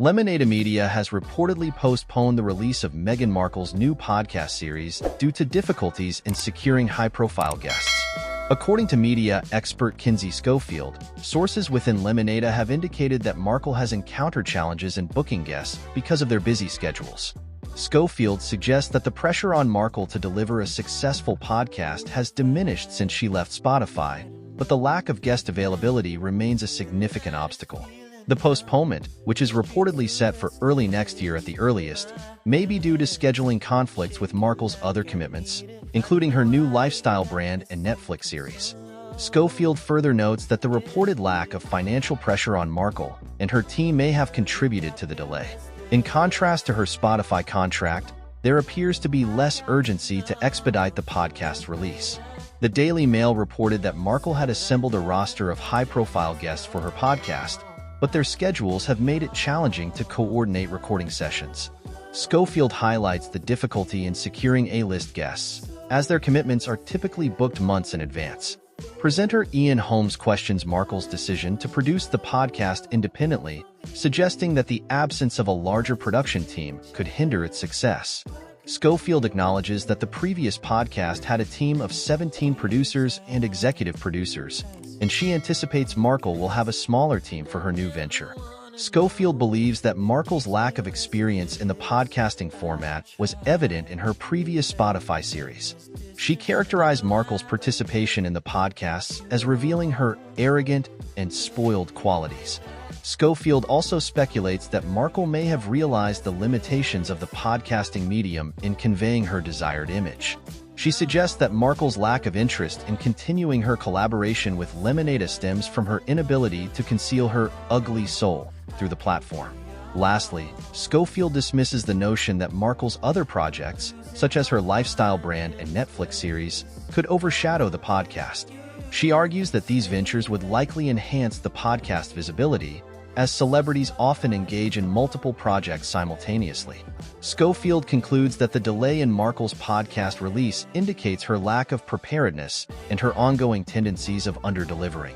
Lemonade Media has reportedly postponed the release of Meghan Markle's new podcast series due to difficulties in securing high-profile guests. According to media expert Kinsey Schofield, sources within Lemonade have indicated that Markle has encountered challenges in booking guests because of their busy schedules. Schofield suggests that the pressure on Markle to deliver a successful podcast has diminished since she left Spotify, but the lack of guest availability remains a significant obstacle. The postponement, which is reportedly set for early next year at the earliest, may be due to scheduling conflicts with Markle's other commitments, including her new lifestyle brand and Netflix series. Schofield further notes that the reported lack of financial pressure on Markle and her team may have contributed to the delay. In contrast to her Spotify contract, there appears to be less urgency to expedite the podcast release. The Daily Mail reported that Markle had assembled a roster of high-profile guests for her podcast, but their schedules have made it challenging to coordinate recording sessions. Schofield highlights the difficulty in securing A-list guests, as their commitments are typically booked months in advance. Presenter Ian Holmes questions Markle's decision to produce the podcast independently, suggesting that the absence of a larger production team could hinder its success. Schofield acknowledges that the previous podcast had a team of 17 producers and executive producers, and she anticipates Markle will have a smaller team for her new venture. Schofield believes that Markle's lack of experience in the podcasting format was evident in her previous Spotify series. She characterized Markle's participation in the podcasts as revealing her arrogant and spoiled qualities. Schofield also speculates that Markle may have realized the limitations of the podcasting medium in conveying her desired image. She suggests that Markle's lack of interest in continuing her collaboration with Lemonade stems from her inability to conceal her ugly soul through the platform. Lastly, Schofield dismisses the notion that Markle's other projects, such as her lifestyle brand and Netflix series, could overshadow the podcast. She argues that these ventures would likely enhance the podcast visibility, as celebrities often engage in multiple projects simultaneously. Schofield concludes that the delay in Markle's podcast release indicates her lack of preparedness and her ongoing tendencies of under-delivering.